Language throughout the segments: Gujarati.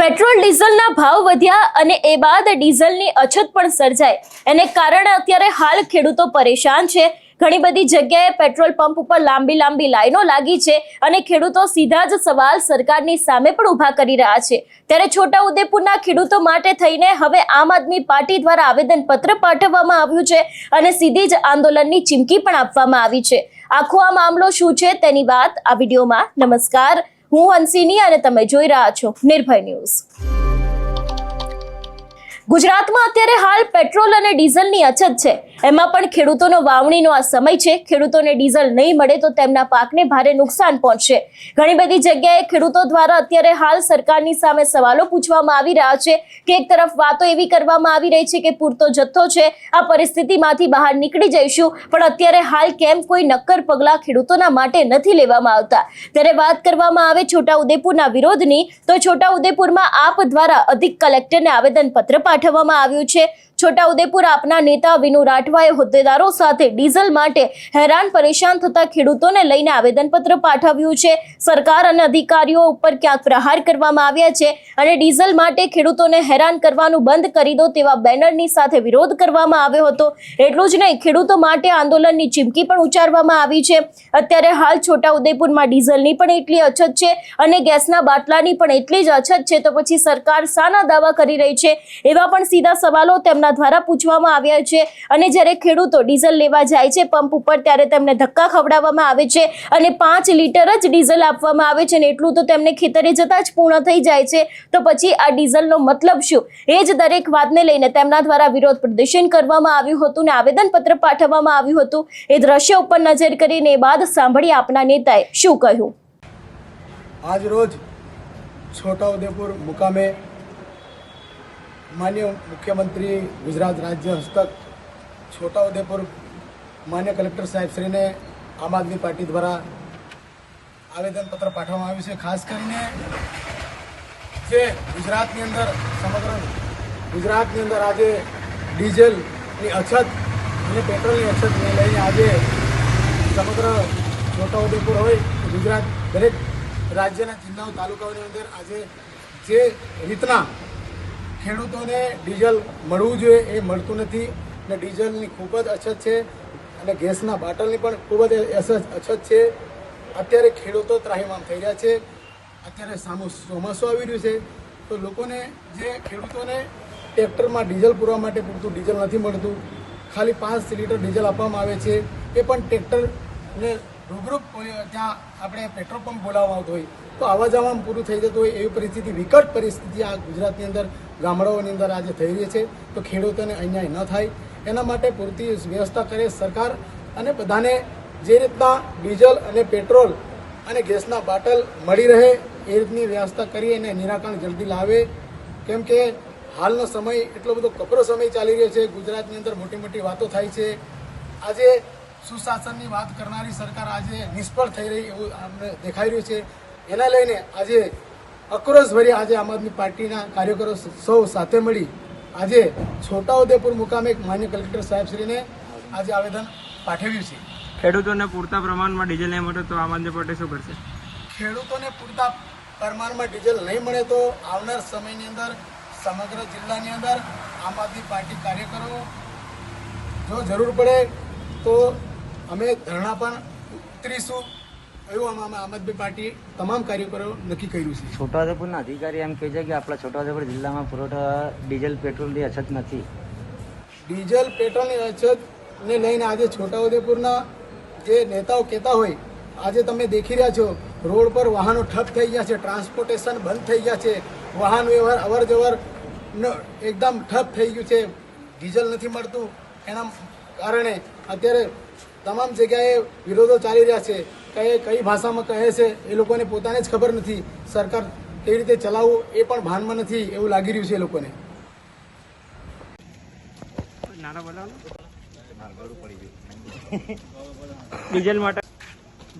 પેટ્રોલ ડીઝલના ભાવ વધ્યા અને એ બાદ ડીઝલની અછત પણ સર્જાય એને કારણે અત્યારે હાલ ખેડૂતો પરેશાન છે। ઘણી બધી જગ્યાએ પેટ્રોલ પંપ ઉપર લાંબી લાઈનો લાગી છે અને ખેડૂતો સીધા જ સવાલ સરકારની સામે પણ ઊભા કરી રહ્યા છે। ત્યારે છોટાઉદેપુરના ખેડૂતો માટે થઈને હવે આમ આદમી પાર્ટી દ્વારા આવેદનપત્ર પાઠવવામાં આવ્યું છે અને સીધી જ આંદોલનની ચીમકી પણ આપવામાં આવી છે। આખો આ મામલો શું છે તેની વાત આ વિડીયોમાં। નમસ્કાર, હું હંસિની અને તમે જોઈ રહ્યા છો નિર્ભય ન્યૂઝ। ગુજરાતમાં અત્યારે હાલ પેટ્રોલ અને ડીઝલની અછત છે, એમાં પણ ખેડૂતોનો વાવણીનો આ સમય છે। ખેડૂતોને ડીઝલ નહીં મળે તો તેમના પાકને ભારે નુકસાન પહોંચશે। ઘણી બધી જગ્યાએ ખેડૂતો દ્વારા અત્યારે હાલ સરકારની સામે સવાલો પૂછવામાં આવી રહ્યા છે કે એક તરફ વાતો એવી કરવામાં આવી રહી છે કે પૂરતો જથ્થો છે, આ પરિસ્થિતિમાંથી બહાર નીકળી જઈશું, પણ અત્યારે હાલ કેમ કોઈ નક્કર પગલાં ખેડૂતોના માટે નથી લેવામાં આવતા। ત્યારે વાત કરવામાં આવે છોટાઉદેપુરના વિરોધની તો છોટાઉદેપુરમાં આપ દ્વારા અધિક કલેક્ટરને આવેદનપત્ર પાઠવવામાં આવ્યું છે। છોટાઉદેપુર આપના નેતા વિનુ રાઠવાએ હોદ્દેદારો સાથે ડીઝલ માટે હેરાન પરેશાન થતા ખેડૂતોને લઈને આવેદનપત્ર પાઠવ્યું છે। સરકાર અને અધિકારીઓ ઉપર ક્યાંક પ્રહાર કરવામાં આવ્યા છે અને ડીઝલ માટે ખેડૂતોને હેરાન કરવાનું બંધ કરી દો તેવા બેનરની સાથે વિરોધ કરવામાં આવ્યો હતો। એટલું જ નહીં, ખેડૂતો માટે આંદોલનની ચીમકી પણ ઉચ્ચારવામાં આવી છે। અત્યારે હાલ છોટાઉદેપુરમાં ડીઝલની પણ એટલી અછત છે અને ગેસના બાટલાની પણ એટલી જ અછત છે, તો પછી સરકાર શાના દાવા કરી રહી છે એવા પણ સીધા સવાલો તેમના દ્વારા પૂછવામાં આવ્યા છે। અને જ્યારે ખેડૂતો ડીઝલ લેવા જાય છે પંપ ઉપર ત્યારે તેમને ધક્કા ખવડાવવામાં આવે છે અને 5 લીટર જ ડીઝલ આપવામાં આવે છે અને એટલું તો તેમને ખેતરે જતા જ પૂર્ણ થઈ જાય છે, તો પછી આ ડીઝલનો મતલબ શું? એ જ દરેક વાતને લઈને તેમના દ્વારા વિરોધ પ્રદર્શન કરવામાં આવ્યું હતું અને આવેદનપત્ર પાઠવવામાં આવ્યું હતું। એ દ્રશ્ય ઉપર નજર કરીને એ બાદ સાંભળી આપના નેતાએ શું કહ્યું। આજ રોજ છોટાઉદેપુર મુકામે माननीय मुख्यमंत्री गुजरात राज्य हस्तक छोटाउदेपुर माननीय कलेक्टर साहेब श्री ने आम आदमी पार्टी द्वारा आवेदनपत्र पाठवવામાં આવ્યું છે। ખાસ કરીને જે ગુજરાતની અંદર સમગ્ર ગુજરાતની અંદર આજે ડીઝલની અછત અને પેટ્રોલની અછતને લઈને આજે સમગ્ર છોટાઉદેપુર હોય ગુજરાત દરેક રાજ્યના જિલ્લાઓ તાલુકાઓની અંદર આજે જે રીતના ખેડૂતોને ડીઝલ મળવું જોઈએ એ મળતું નથી અને ડીઝલની ખૂબ જ અછત છે અને ગેસના બાટલની પણ ખૂબ જ અછત છે। અત્યારે ખેડૂતો ત્રાહિમામ થઈ રહ્યા છે। અત્યારે ચોમાસું આવી રહ્યું છે તો લોકોને જે ખેડૂતોને ટ્રેક્ટરમાં ડીઝલ પૂરવા માટે પૂરતું ડીઝલ નથી મળતું। ખાલી 5 લીટર ડીઝલ આપવામાં આવે છે, એ પણ ટ્રેક્ટરને રૂબરૂ ત્યાં આપણે પેટ્રોલ પંપ બોલાવવામાં આવતો હોય તો આવા જવામાં પૂરું થઈ જતું હોય એવી પરિસ્થિતિ, વિકટ પરિસ્થિતિ આ ગુજરાતની અંદર ગામડાઓની અંદર આજે થઈ રહી છે। તો ખેડૂતોને અન્યાય ન થાય એના માટે પૂરતી વ્યવસ્થા કરે સરકાર અને બધાને જે રીતના ડીઝલ અને પેટ્રોલ અને ગેસના બાટલ મળી રહે એ રીતની વ્યવસ્થા કરી અને નિરાકરણ જલ્દી લાવે, કેમ કે હાલનો સમય એટલો બધો કપરો સમય ચાલી રહ્યો છે। ગુજરાતની અંદર મોટી વાતો થાય છે। આજે સુશાસનની વાત કરનારી સરકાર આજે નિષ્ફળ થઈ રહી એવું અમને દેખાઈ રહ્યું છે। એના લઈને આજે આક્રોશભરી આજે આમ આદમી પાર્ટીના કાર્યકરો સૌ સાથે મળી આજે છોટાઉદેપુર મુકામે માન્ય કલેક્ટર સાહેબશ્રીને આજે આવેદન પાઠવ્યું છે। ખેડૂતોને પૂરતા પ્રમાણમાં ડીઝલ નહીં મળે તો આમ આદમી પાર્ટી શું કરશે? ખેડૂતોને પૂરતા પ્રમાણમાં ડીઝલ નહીં મળે તો આવનાર સમયની અંદર સમગ્ર જિલ્લાની અંદર આમ આદમી પાર્ટી કાર્યકરો જો જરૂર પડે તો અમે ધરણા પણ ઉતરીશું એવું આમ આદમી પાર્ટી તમામ કાર્યકરો નક્કી કર્યું છે। છોટાઉદેપુરના અધિકારી એમ કહે છે કે આપણા છોટાઉદેપુર જિલ્લામાં પુરવઠા ડીઝલ પેટ્રોલની અછત નથી। ડીઝલ પેટ્રોલની અછતને લઈને આજે છોટાઉદેપુરના જે નેતાઓ કહેતા હોય, આજે તમે દેખી રહ્યા છો રોડ પર વાહનો ઠપ થઈ ગયા છે, ટ્રાન્સપોર્ટેશન બંધ થઈ ગયા છે, વાહન વ્યવહાર અવર જવર એકદમ ઠપ થઈ ગયું છે, ડીઝલ નથી મળતું। એના કારણે અત્યારે તમામ જગ્યાએ વિરોધો ચાલી રહ્યા છે। કઈ ભાષામાં કહે છે એ લોકોને પોતાને જ ખબર નથી, સરકાર કેવી રીતે ચલાવવું એ પણ ભાનમાં નથી એવું લાગી રહ્યું છે એ લોકોને।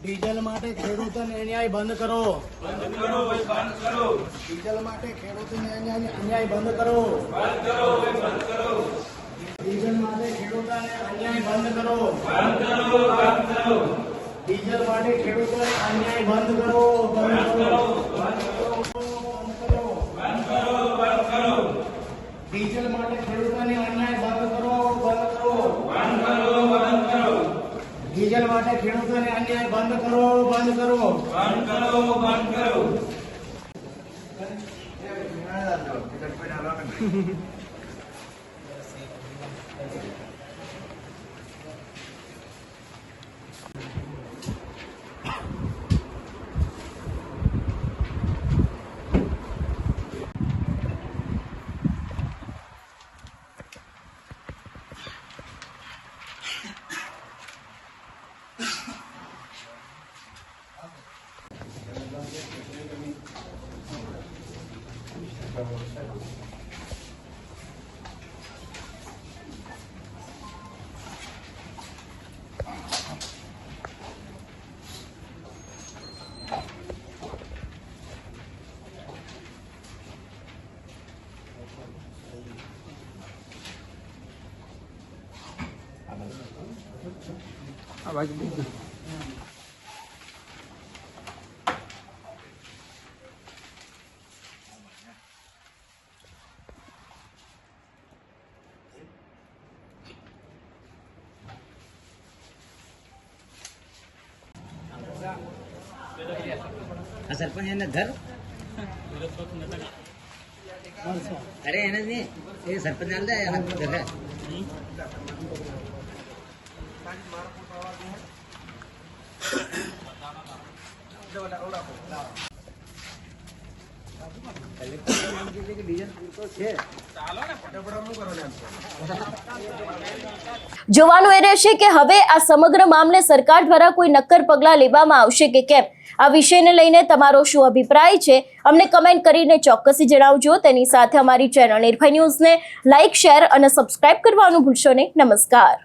ડીઝલ માટે ખેડૂતોને અન્યાય બંધ કરો। ડીઝલ માટે ખેડૂતોને અન્યાય બંધ કરો। ડીઝલ માટે ખેડૂતોને અન્યાય બંધ કરો। ડીઝલ માટે ખેડૂતોને અન્યાય બંધ કરો। ડીઝલ માટે ખેડૂતોની અન્યાય બંધ કરો, બંધ કરો, બંધ કરો, બંધ કરો. ડીઝલ માટે ખેડૂતોની અન્યાય બંધ કરો, બંધ કરો, બંધ કરો, બંધ કરો. આ બાજુ બીજું. આ સરપંચ એને ઘર અરે એને જ નહીં એ સરપંચ હાલ દે એના ઘરે જોવાનું એ રહેશે કે હવે આ સમગ્ર મામલે સરકાર દ્વારા કોઈ નક્કર પગલાં લેવામાં આવશે કે કેમ. આ વિષયને લઈને તમારો શું અભિપ્રાય છે અમને કમેન્ટ કરીને ચોક્કસથી જણાવજો. તેની સાથે અમારી ચેનલ નિર્ભય ન્યૂઝને લાઇક, શેર અને સબસ્ક્રાઇબ કરવાનું ભૂલશો નહીં. નમસ્કાર.